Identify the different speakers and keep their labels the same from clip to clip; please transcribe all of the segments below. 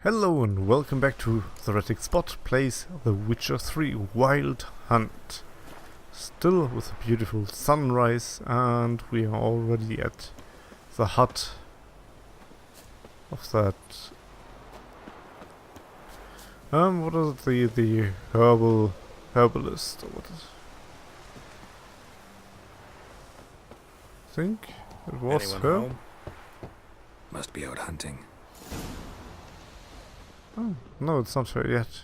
Speaker 1: Hello and welcome back to TheHereticSpot plays The Witcher 3 Wild Hunt. Still with a beautiful sunrise, and we are already at the hut of that. What is it? The herbalist or what is it? I think it was
Speaker 2: Anyone
Speaker 1: her.
Speaker 2: home? Must be out hunting.
Speaker 1: Oh, no, it's not her yet.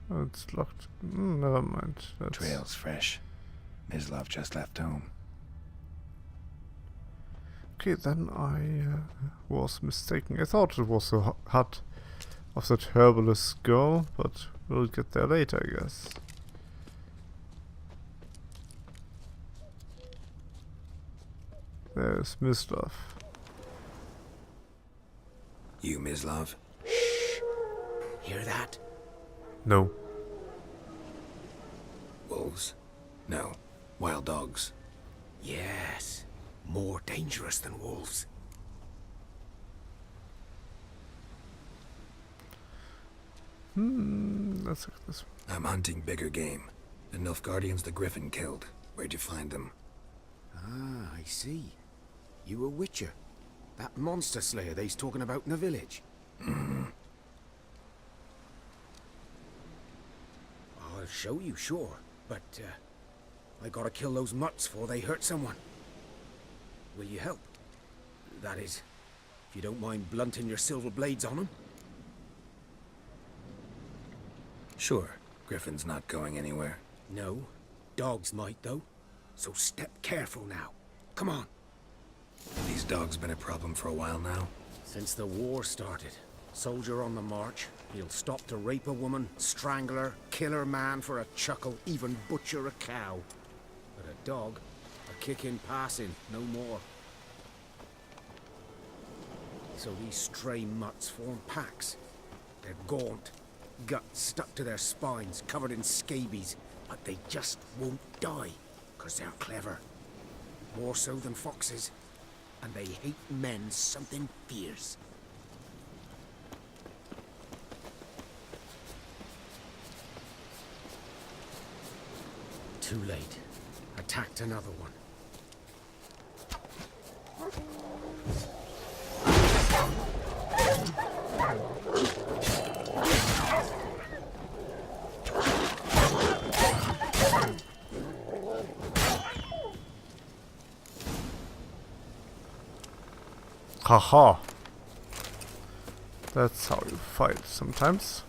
Speaker 1: Oh, it's locked. Never mind.
Speaker 2: Trail's fresh. Mislav just left home.
Speaker 1: Okay, then I was mistaken. I thought it was the hut of that herbalist girl, but we'll get there later, I guess. There's Mislav.
Speaker 2: You, Mislav?
Speaker 3: Hear that?
Speaker 1: No.
Speaker 2: Wolves? No. Wild dogs.
Speaker 3: Yes. More dangerous than wolves.
Speaker 1: Let's look at this.
Speaker 2: I'm hunting bigger game. The Nilfgaardians the Gryffin killed. Where'd you find them?
Speaker 3: Ah, I see. You a witcher. That monster slayer they's talking about in the village. I'll show you, sure. But, I gotta kill those mutts before they hurt someone. Will you help? That is, if you don't mind blunting your silver blades on them.
Speaker 2: Sure. Griffin's not going anywhere.
Speaker 3: No. Dogs might, though. So step careful now. Come on.
Speaker 2: These dogs been a problem for a while now.
Speaker 3: Since the war started. Soldier on the march. He'll stop to rape a woman, strangle her, kill her man for a chuckle, even butcher a cow. But a dog, a kick in passing, no more. So these stray mutts form packs. They're gaunt, guts stuck to their spines, covered in scabies, but they just won't die, 'cause they're clever. More so than foxes. And they hate men something fierce. Too late. Attacked another one.
Speaker 1: Haha. That's how you fight sometimes.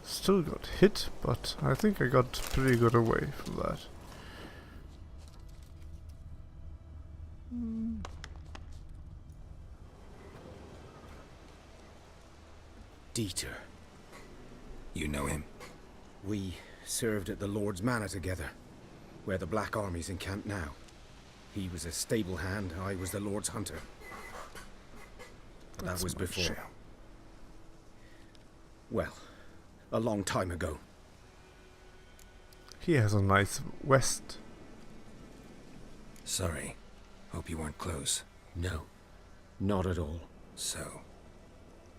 Speaker 1: Still got hit, but I think I got pretty good away from that.
Speaker 3: Dieter.
Speaker 2: You know him?
Speaker 3: We served at the Lord's Manor together, where the Black Army's encamped now. He was a stable hand, I was the Lord's hunter. But that was before. Well, a long time ago.
Speaker 1: He has a nice vest.
Speaker 2: Sorry. Hope you weren't close.
Speaker 3: No, not at all.
Speaker 2: So,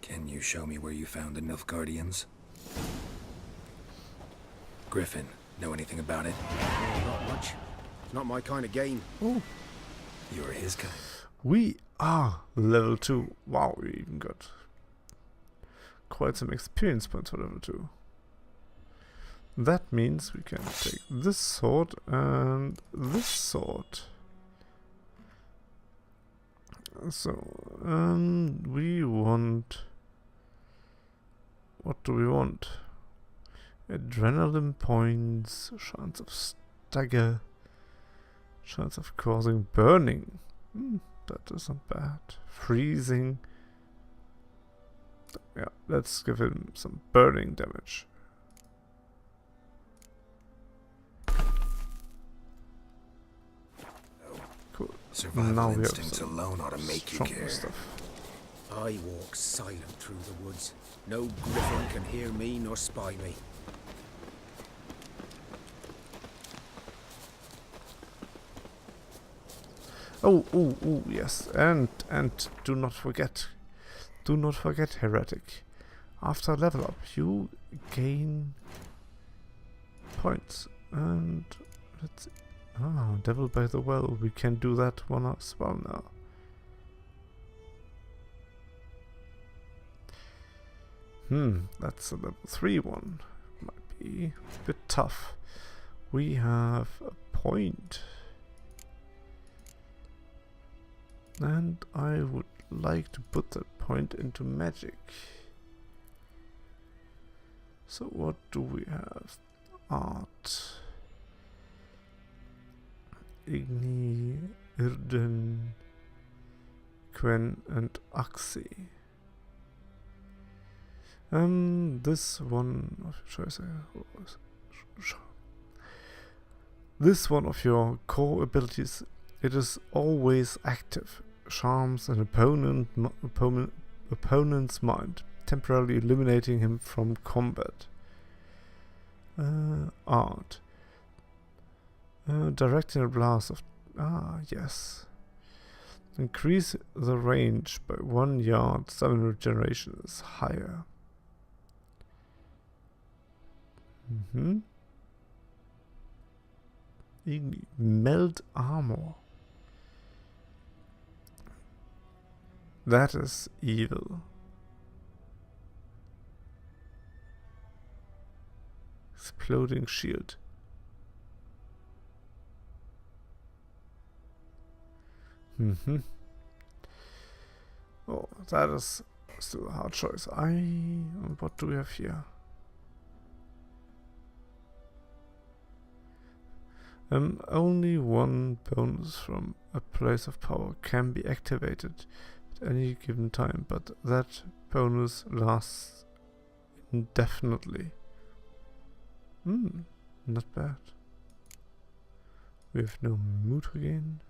Speaker 2: can you show me where you found the Nilfgaardians? Gryffin, know anything about it?
Speaker 3: Not much. It's not my kind of game.
Speaker 1: Oh,
Speaker 2: You're his kind.
Speaker 1: we are level 2. Wow, we even got quite some experience points for level 2. That means we can take this sword and this sword. So, we want... What do we want? Adrenaline points, chance of stagger, chance of causing burning. That isn't bad. Freezing. Yeah, let's give him some burning damage. Cool.
Speaker 2: Survival
Speaker 1: Now we have
Speaker 2: instincts
Speaker 1: some
Speaker 2: alone ought to make you
Speaker 1: stronger
Speaker 2: care.
Speaker 1: stuff.
Speaker 3: I walk silent through the woods. No Griffin can hear me nor spy me.
Speaker 1: Oh, yes, and do not forget, do not forget, Heretic. After level up, you gain points. And let's see. Ah, Devil by the Well. We can do that one as well now. That's a level 3 one. Might be a bit tough. We have a point. And I would like to put that point into magic. So what do we have? Art. Igni, Irden, Quen and Axi. This one of choice. This one of your core abilities. It is always active. Charms an opponent's mind, temporarily eliminating him from combat. Art. Directing a blast of... yes. Increase the range by 1 yard. Stamina regeneration is higher. Melt armor. That is evil. Exploding shield. Oh, that is still a hard choice. What do we have here? Only one bonus from a place of power can be activated at any given time, but that bonus lasts indefinitely. Not bad. We have no mutagen.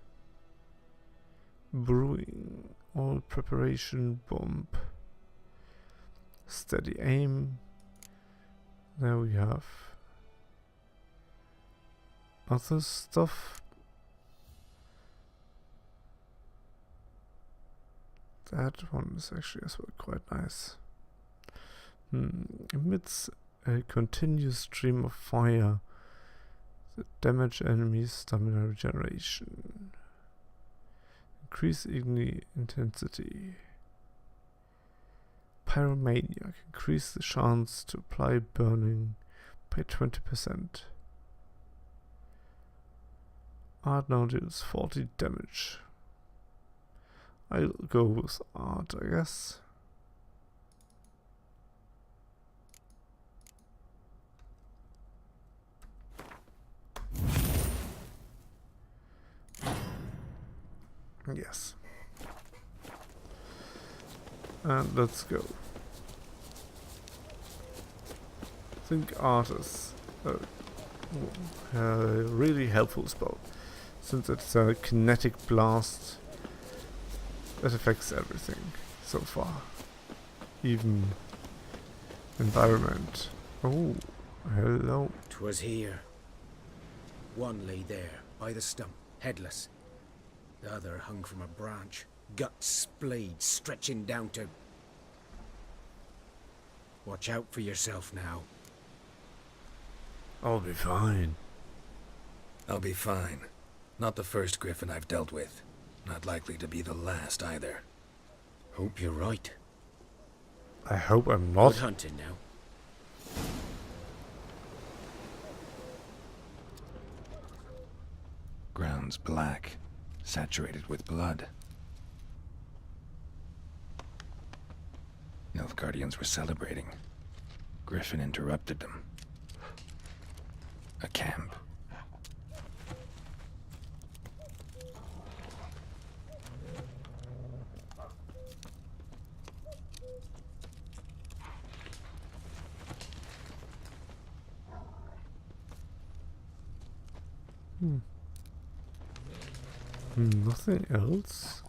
Speaker 1: Brewing, all preparation, bomb. Steady aim. There we have other stuff. That one is actually as well quite nice. Emits a continuous stream of fire that damage enemies' stamina regeneration. Increase igni intensity. Pyromaniac. Increase the chance to apply burning by 20%. Art now deals 40 damage. I'll go with art, I guess. Yes. And let's go. I think art is a really helpful spell, since it's a kinetic blast that affects everything so far. Even environment. Oh, hello.
Speaker 3: 'Twas here. One lay there, by the stump, headless. The other hung from a branch, guts splayed, stretching down to... Watch out for yourself now.
Speaker 1: I'll be fine.
Speaker 2: I'll be fine. Not the first Gryffin I've dealt with. Not likely to be the last either.
Speaker 3: Hope you're right.
Speaker 1: I hope I'm not.
Speaker 3: Good hunting now.
Speaker 2: Ground's black, saturated with blood. Nilfgaardians were celebrating. Gryffin interrupted them. A camp.
Speaker 1: Nothing else?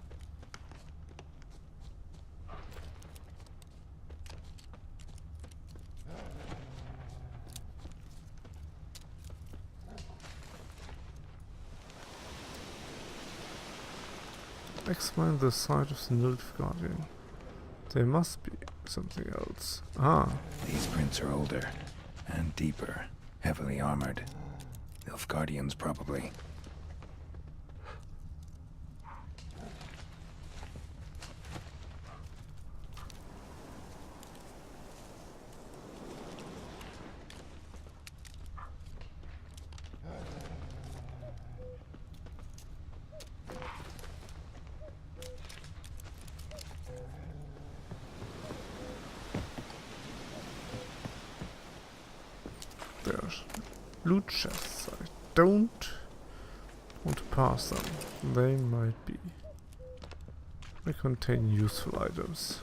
Speaker 1: Examine the site of the Nilfgaardian. There must be something else. Ah,
Speaker 2: These prints are older and deeper, heavily armored. Nilfgaardians, probably.
Speaker 1: there's loot chests. I don't want to pass them. They might be. They contain useful items.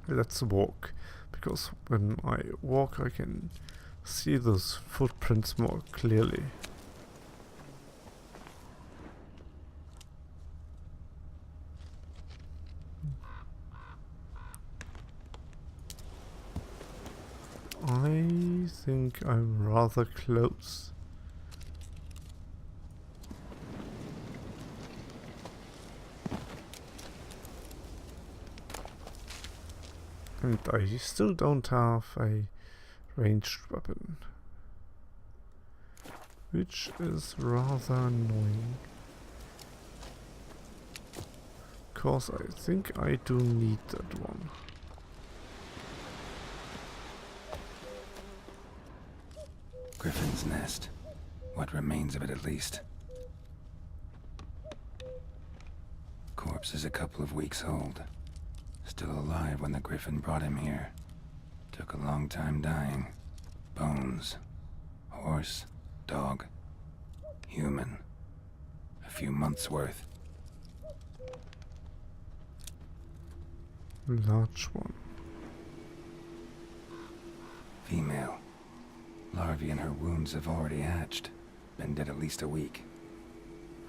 Speaker 1: Let's walk, because when I walk I can see those footprints more clearly. I think I'm rather close. And I still don't have a ranged weapon, which is rather annoying. Cause I think I do need that one.
Speaker 2: Griffin's nest. What remains of it, at least. Corpse is a couple of weeks old. Still alive when the Gryffin brought him here. Took a long time dying. Bones. Horse. Dog. Human. A few months' worth.
Speaker 1: Large one.
Speaker 2: Female. Larvae in her wounds have already hatched. Been dead at least a week.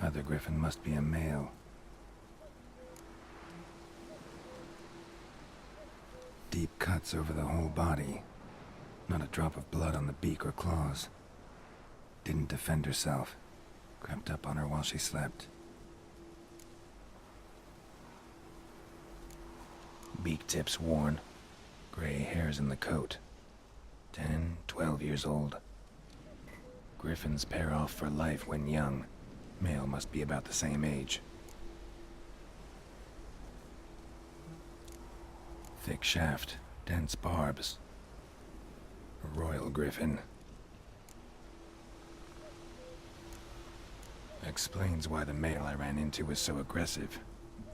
Speaker 2: Other Gryffin must be a male. Deep cuts over the whole body. Not a drop of blood on the beak or claws. Didn't defend herself. Crept up on her while she slept. Beak tips worn. Gray hairs in the coat. 10, 12 years old. Griffins pair off for life when young. Male must be about the same age. Thick shaft, dense barbs. A royal Gryffin. Explains why the male I ran into was so aggressive.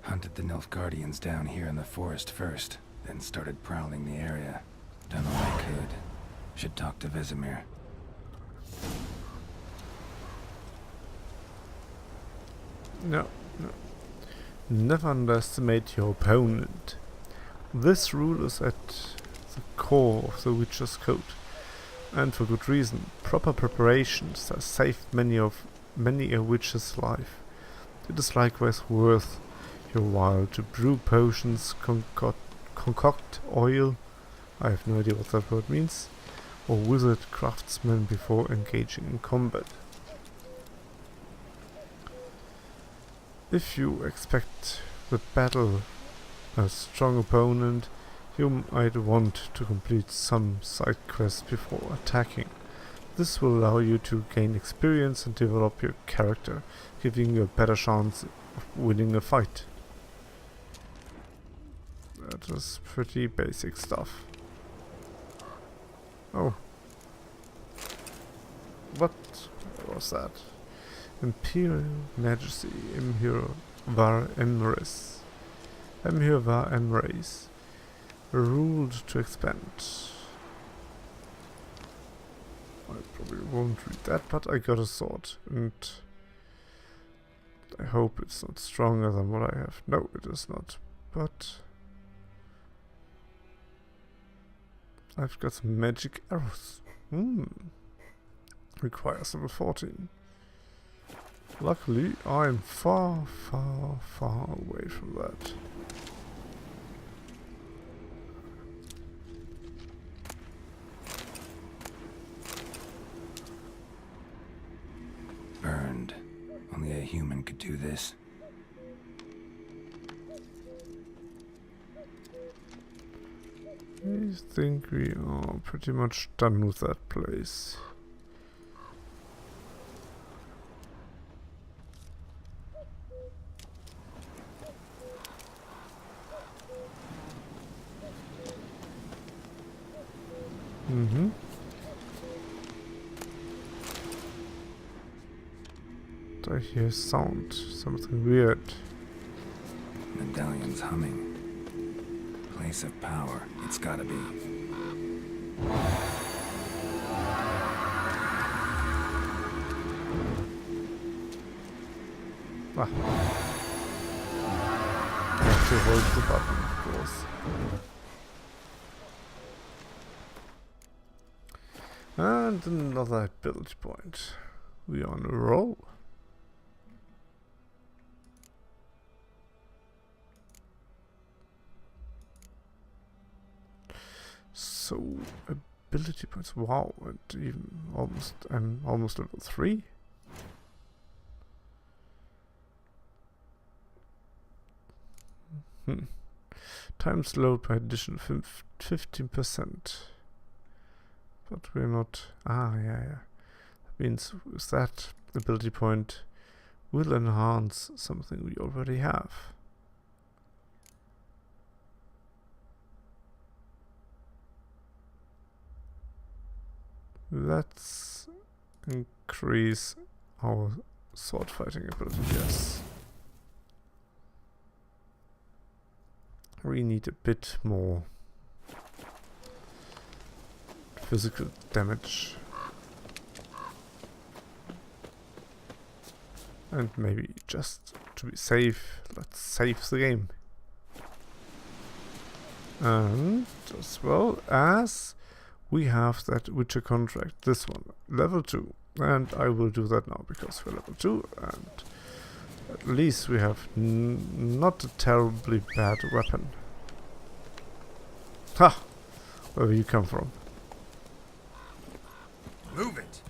Speaker 2: Hunted the Nilfgaardians down here in the forest first, then started prowling the area. Done all I could. Should talk to Vesemir.
Speaker 1: No. Never underestimate your opponent. This rule is at the core of the Witcher's Code, and for good reason. Proper preparations have saved many a witch's life. It is likewise worth your while to brew potions, concoct oil, I have no idea what that word means, or wizard craftsmen before engaging in combat. If you expect the battle a strong opponent, you might want to complete some side quests before attacking. This will allow you to gain experience and develop your character, giving you a better chance of winning a fight. That is pretty basic stuff. Oh. What was that? Imperial Majesty, Emhyr var Emrys. Emhyr var Emrys. Ruled to expand. I probably won't read that, but I got a sword, and I hope it's not stronger than what I have. No, it is not, but I've got some magic arrows. Requires level 14. Luckily, I'm far away from that.
Speaker 2: human could do this.
Speaker 1: I think we are pretty much done with that place. Mm-hmm. I hear sound, something weird.
Speaker 2: Medallion's humming. Place of power, it's gotta be.
Speaker 1: Ah. Have to hold the button, of course. And another ability point. We are on a roll. So ability points. Wow, and even I'm almost level 3. Time slowed by additional 15%. But we're not. Yeah. That means with that ability point will enhance something we already have. Let's increase our sword fighting ability, yes. We need a bit more physical damage. And maybe just to be safe, let's save the game. And as well as we have that Witcher contract, this one, level 2. And I will do that now because we're level 2 and at least we have not a terribly bad weapon. Ha! Where you come from?
Speaker 3: Move it!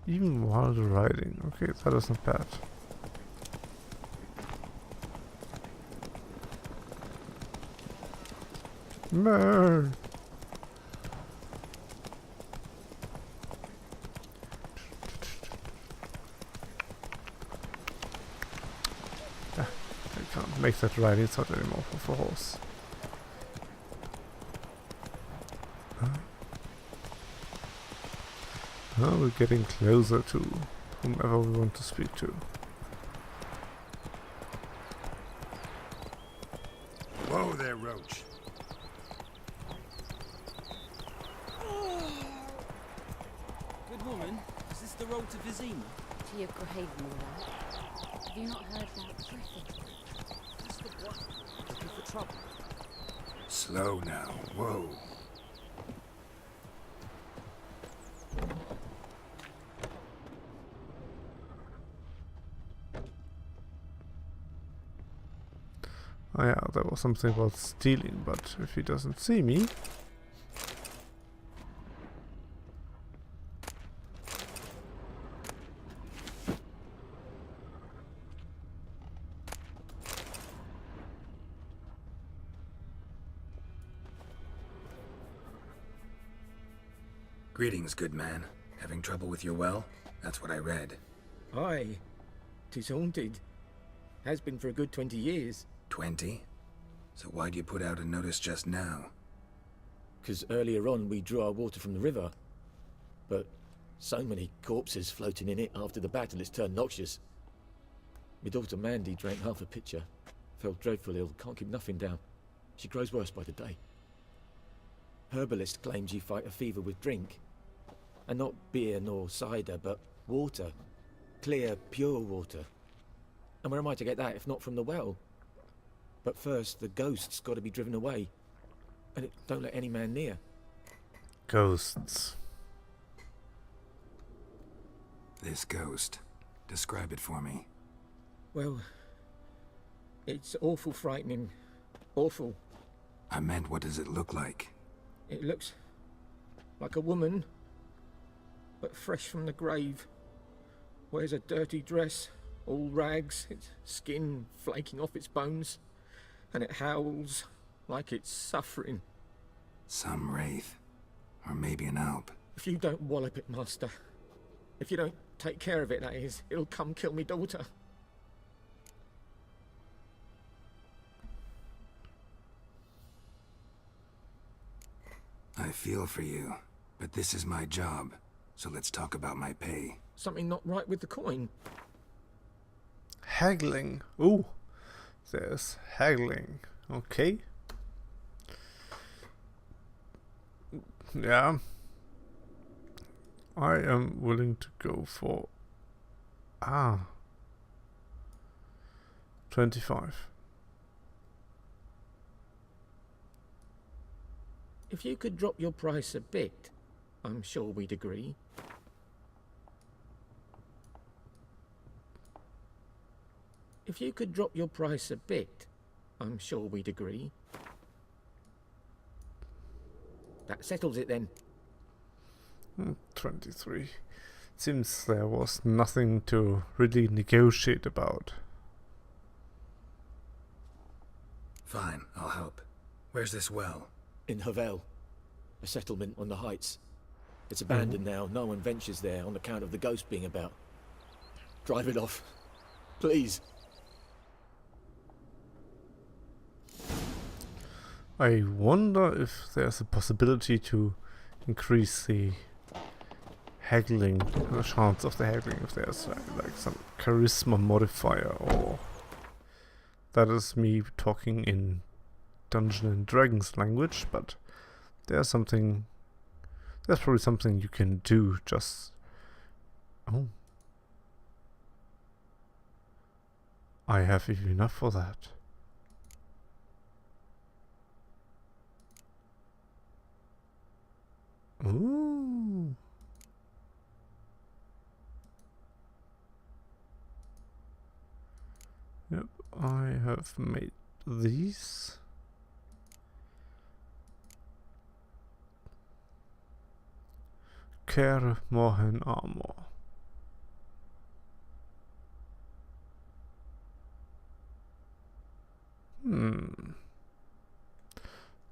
Speaker 1: Even while riding. Okay, that is not bad. No. I can't make that riding sound anymore for a horse. Oh, we're getting closer to whomever we want to speak to.
Speaker 3: Whoa there, Roach.
Speaker 4: Good woman, is this the road to Vizima?
Speaker 5: To your Gryffin, all right. Have you not heard about Gryffin?
Speaker 4: That's the one. Looking for trouble.
Speaker 2: Slow now, whoa.
Speaker 1: Oh yeah, there was something about stealing, but if he doesn't see me...
Speaker 2: Greetings, good man. Having trouble with your well? That's what I read.
Speaker 6: Aye. 'Tis haunted. Has been for a good 20 years.
Speaker 2: 20? So why'd you put out a notice just now?
Speaker 6: 'Cause earlier on we drew our water from the river. But so many corpses floating in it after the battle it's turned noxious. My daughter Mandy drank half a pitcher. Felt dreadful ill, can't keep nothing down. She grows worse by the day. Herbalist claims you fight a fever with drink. And not beer nor cider, but water. Clear, pure water. And where am I to get that if not from the well? But first, the ghost's got to be driven away. And it don't let any man near.
Speaker 1: Ghosts.
Speaker 2: This ghost. Describe it for me.
Speaker 6: Well, It's awful frightening. Awful.
Speaker 2: I meant, what does it look like?
Speaker 6: It looks like a woman, but fresh from the grave. Wears a dirty dress, all rags, its skin flaking off its bones, and it howls like it's suffering.
Speaker 2: Some wraith. Or maybe an alp.
Speaker 6: If you don't wallop it, Master, if you don't take care of it, that is, it'll come kill me daughter.
Speaker 2: I feel for you, but this is my job, so let's talk about my pay.
Speaker 6: Something not right with the coin.
Speaker 1: Haggling. Ooh, there's haggling. Okay. Yeah. I am willing to go for 25.
Speaker 6: If you could drop your price a bit, I'm sure we'd agree. If you could drop your price a bit, I'm sure we'd agree. That settles it then.
Speaker 1: 23. Seems there was nothing to really negotiate about.
Speaker 2: Fine, I'll help. Where's this well?
Speaker 6: In Havel, a settlement on the heights. It's abandoned now. No one ventures there on account of the ghost being about. Drive it off, please.
Speaker 1: I wonder if there's a possibility to increase the haggling, the chance of the haggling, if there's like some charisma modifier, or that is me talking in Dungeons and Dragons language, but there's probably something you can do. Just I have enough for that. Ooh. Yep, I have made these. Care Mohen armor.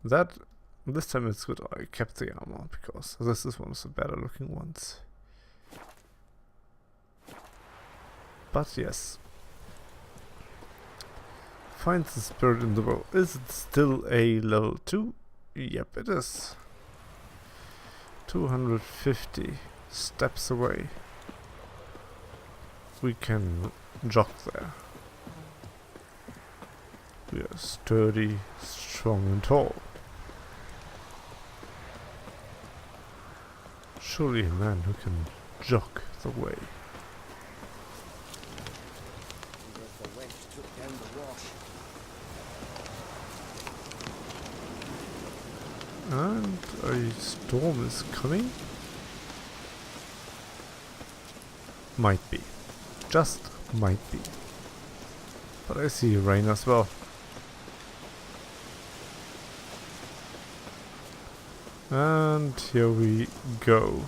Speaker 1: That this time it's good I kept the armor, because this is one of the better looking ones. But yes. Find the spirit in the bow. Is it still a level 2? Yep, it is. 250 steps away. We can jog there. We are sturdy, strong and tall. Surely a man who can jog the way.
Speaker 3: The wench took down the wash.
Speaker 1: And a storm is coming. Might be. Just might be. But I see rain as well. And here we go.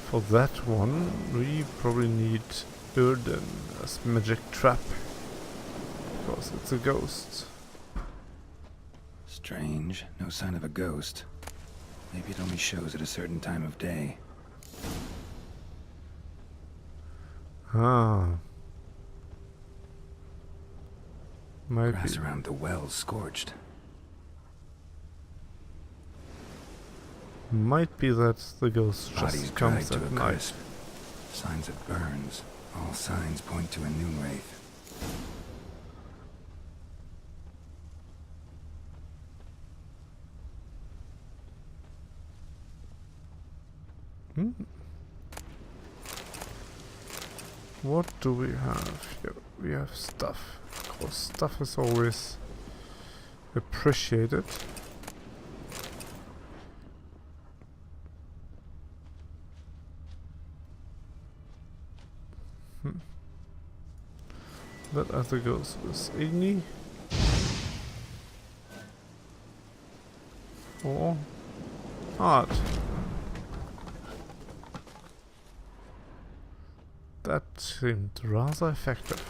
Speaker 1: For that one, we probably need Burden as magic trap. Because it's a ghost.
Speaker 2: Strange, no sign of a ghost. Maybe it only shows at a certain time of day.
Speaker 1: Ah. Might
Speaker 2: Grass
Speaker 1: be.
Speaker 2: around the well's scorched.
Speaker 1: Might be that the ghost
Speaker 2: Bodies
Speaker 1: just
Speaker 2: dried
Speaker 1: comes
Speaker 2: to
Speaker 1: at
Speaker 2: a
Speaker 1: night.
Speaker 2: crisp. Signs of burns. All signs point to a new wraith.
Speaker 1: What do we have here? We have stuff. Of course, stuff is always appreciated. That other goes with Igni. or hard. That seemed rather effective.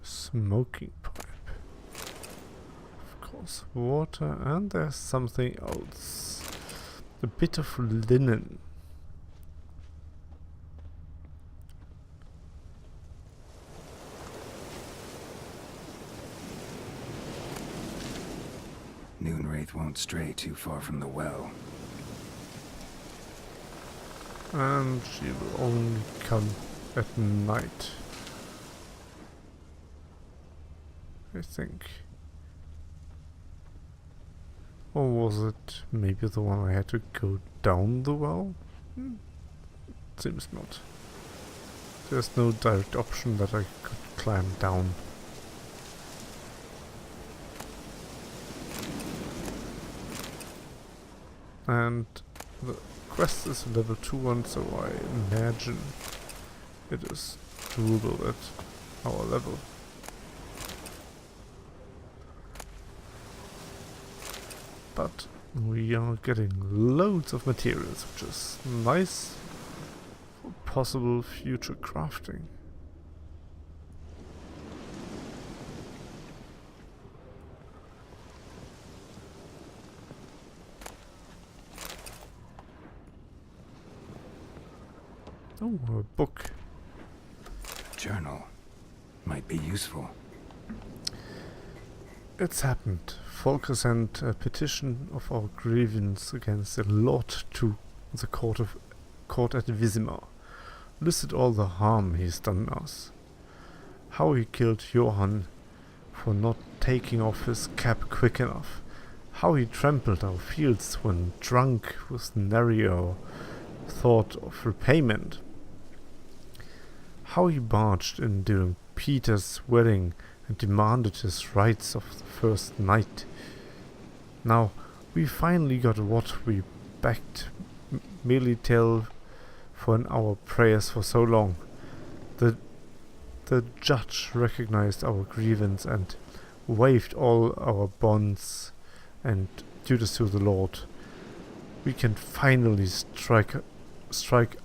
Speaker 1: Smoking pipe. Of course, water, and there's something else. A bit of linen.
Speaker 2: Noon Wraith won't stray too far from the well.
Speaker 1: And she will only come at night, I think. Or was it maybe the one I had to go down the well? Seems not. There's no direct option that I could climb down. And the quest is a level 2 one, so I imagine it is doable at our level. But we are getting loads of materials, which is nice for possible future crafting. Oh, a book.
Speaker 2: A journal. Might be useful.
Speaker 1: It's happened. Volker sent a petition of our grievance against the Lord to the court at Wismar. Listed all the harm he's done us. How he killed Johann for not taking off his cap quick enough. How he trampled our fields when drunk with nary thought of repayment. How he barged in during Peter's wedding and demanded his rights of the first night. Now, we finally got what we begged merely tell for in our prayers for so long. The judge recognized our grievance and waived all our bonds and duties to the Lord. We can finally strike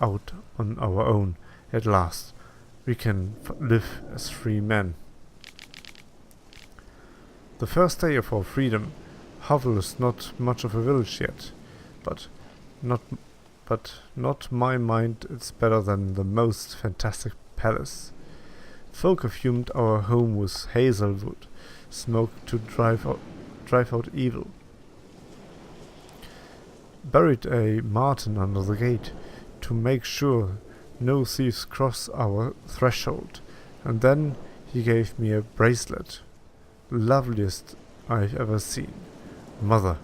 Speaker 1: out on our own at last. We can live as free men. The first day of our freedom, Hovel is not much of a village yet, but not my mind it's better than the most fantastic palace. Folk fumed our home with hazelwood, smoke to drive out evil. Buried a marten under the gate to make sure no thieves cross our threshold, and then he gave me a bracelet, loveliest I've ever seen. Mother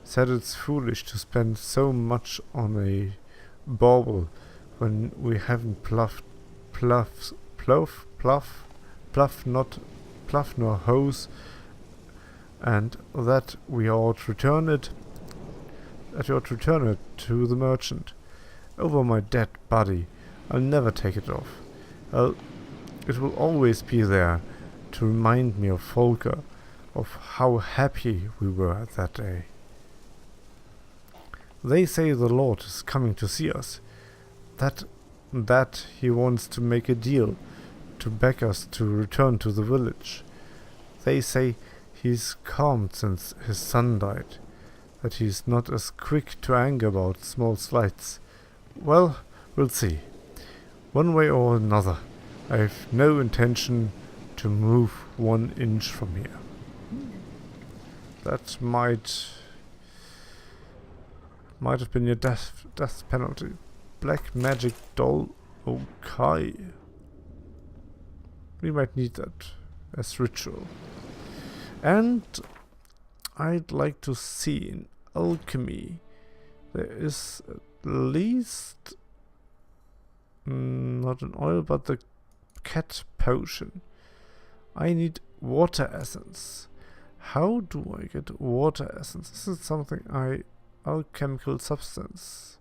Speaker 1: said it's foolish to spend so much on a bauble when we haven't pluff nor hose, and that we ought to return it to the merchant. Over my dead body, I'll never take it off. It will always be there to remind me of Volker, of how happy we were that day. They say the Lord is coming to see us. That he wants to make a deal to beg us to return to the village. They say he's calmed since his son died, that he's not as quick to anger about small slights. Well, we'll see. One way or another, I have no intention to move 1 inch from here. That might have been your death penalty. Black magic doll. Okay. We might need that as ritual. And I'd like to see in alchemy there is at least not an oil but the cat potion. I need water essence. How do I get water essence? Is it something alchemical substance?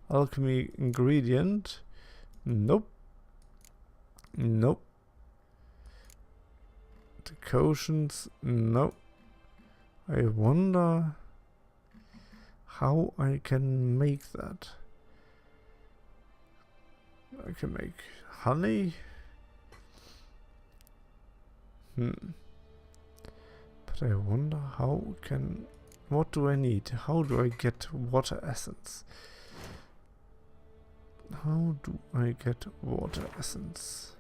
Speaker 1: Alchemy ingredient? Nope. Decotions, no. I wonder how I can make that. I can make honey. But I wonder what do I need? How do I get water essence? How do I get water essence?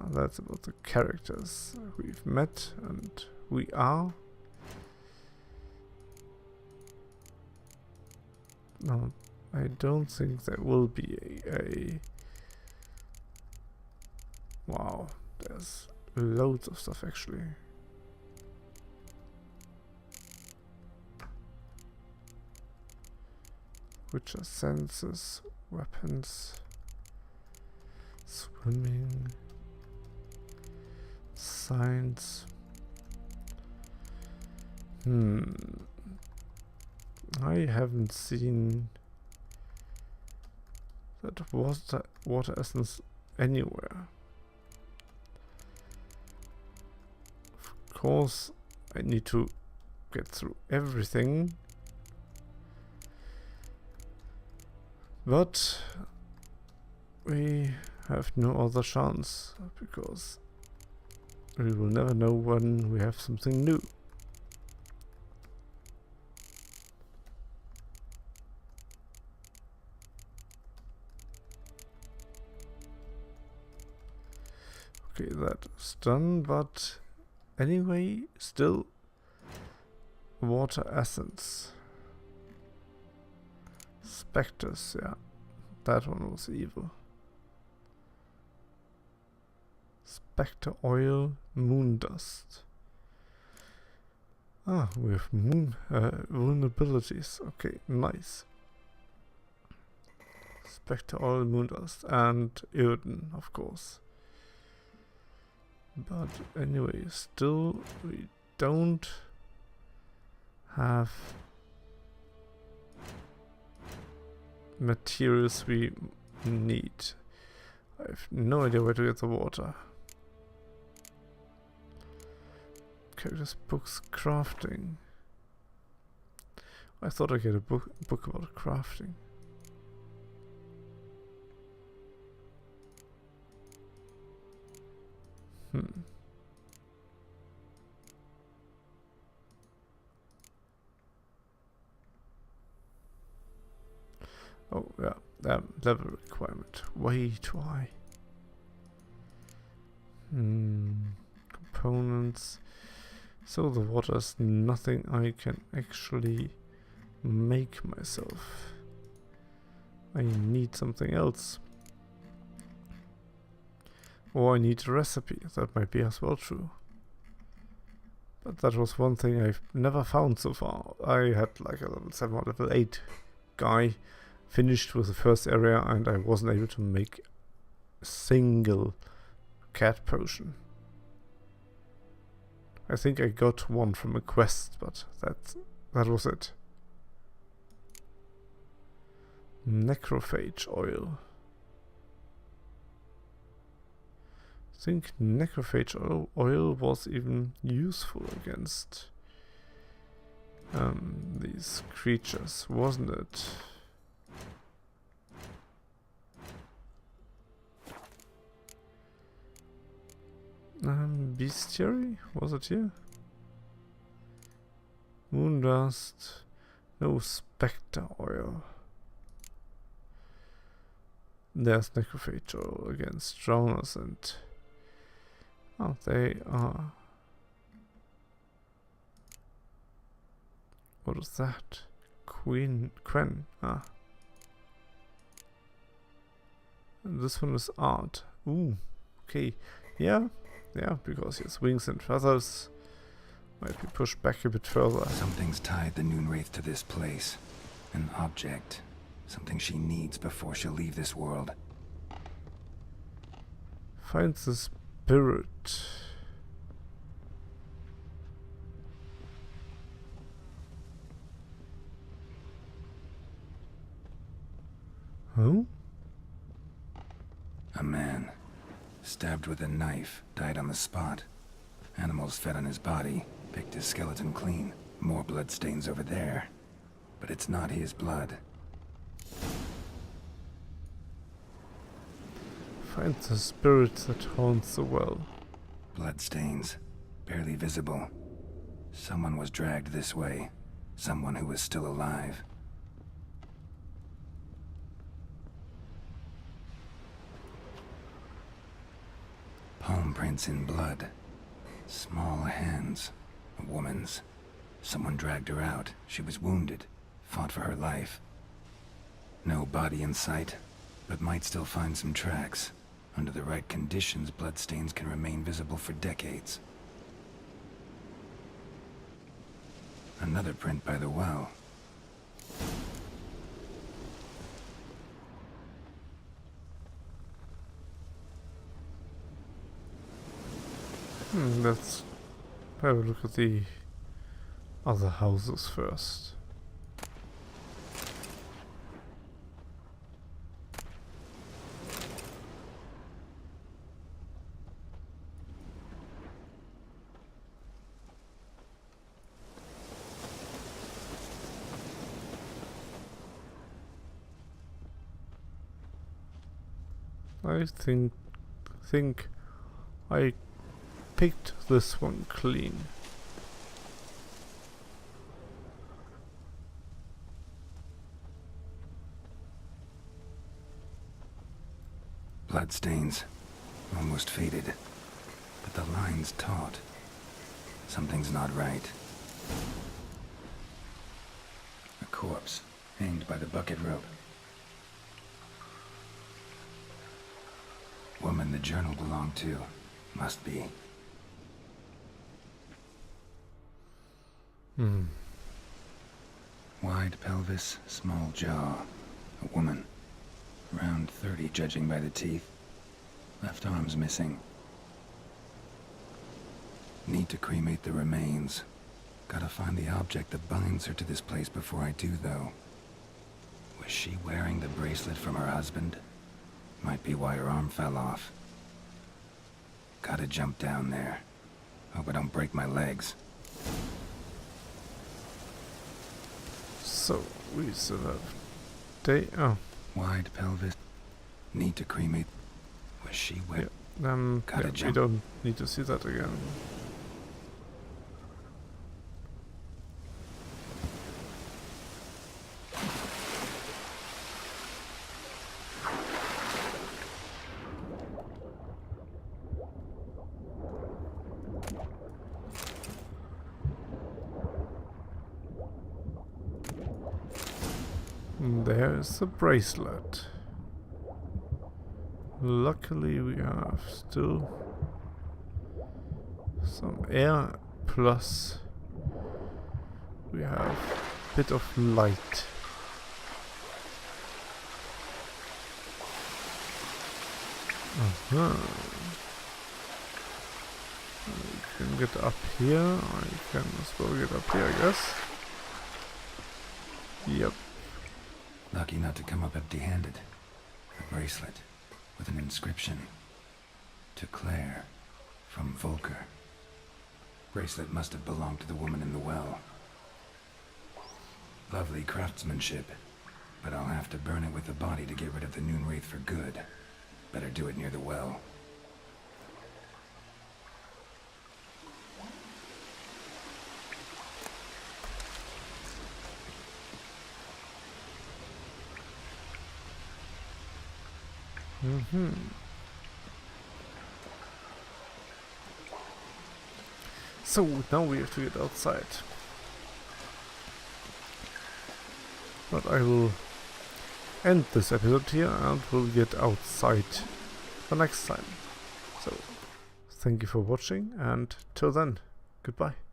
Speaker 1: That's about the characters we've met and we are. No, I don't think there will be a wow, there's loads of stuff actually. Which are senses, weapons, swimming, science. I haven't seen that water essence anywhere. Of course, I need to get through everything, but we have no other chance because we will never know when we have something new. Okay, that is done, but anyway, still water essence. Spectres, yeah, that one was evil. Spectre oil, moon dust. Ah, we have moon vulnerabilities. Okay, nice. Spectre oil, moon dust, and Irden, of course. But anyway, still we don't have materials we need. I have no idea where to get the water. Characters, books, crafting. I thought I'd get a book about crafting. Oh yeah, level requirement way too high. Components. So the water is nothing I can actually make myself. I need something else. Or I need a recipe. That might be as well true. But that was one thing I've never found so far. I had like a level 7 or level 8 guy finished with the first area and I wasn't able to make a single cat potion. I think I got one from a quest, but that was it. Necrophage oil. I think necrophage oil was even useful against these creatures, wasn't it? Bestiary? Was it here? Moondust. No spectre oil. There's necrophage oil against drowners and... Oh, they are... What is that? Quen. Ah. And this one is art. Ooh. Okay. Yeah, because he has wings and feathers. Might be pushed back a bit further.
Speaker 2: Something's tied the Noon Wraith to this place. An object. Something she needs before she'll leave this world.
Speaker 1: Find the spirit. Huh?
Speaker 2: A man. Stabbed with a knife, died on the spot. Animals fed on his body, picked his skeleton clean. More bloodstains over there. But it's not his blood.
Speaker 1: Find the spirit that haunts the well.
Speaker 2: Bloodstains. Barely visible. Someone was dragged this way. Someone who was still alive. Palm prints in blood. Small hands. A woman's. Someone dragged her out. She was wounded. Fought for her life. No body in sight, but might still find some tracks. Under the right conditions, bloodstains can remain visible for decades. Another print by the well.
Speaker 1: Let's have a look at the other houses first. I think I picked this one clean.
Speaker 2: Bloodstains. Almost faded. But the line's taut. Something's not right. A corpse, hanged by the bucket rope. Woman the journal belonged to. Must be. Wide pelvis, small jaw. A woman. Around 30, judging by the teeth. Left arm's missing. Need to cremate the remains. Gotta find the object that binds her to this place before I do, though. Was she wearing the bracelet from her husband? Might be why her arm fell off. Gotta jump down there. Hope I don't break my legs.
Speaker 1: So we still have day. Oh,
Speaker 2: Wide pelvis. Need to cremate. Was she wearing? Gotta
Speaker 1: we
Speaker 2: jump.
Speaker 1: don't need to see that again. There's the bracelet. Luckily we have still some air, plus we have a bit of light. I can get up here. I can as well get up here, I guess. Yep.
Speaker 2: Lucky not to come up empty-handed. A bracelet with an inscription. To Claire, from Volker. Bracelet must have belonged to the woman in the well. Lovely craftsmanship, but I'll have to burn it with the body to get rid of the noon wraith for good. Better do it near the well.
Speaker 1: So now we have to get outside. But I will end this episode here and we'll get outside the next time. So thank you for watching and till then, goodbye.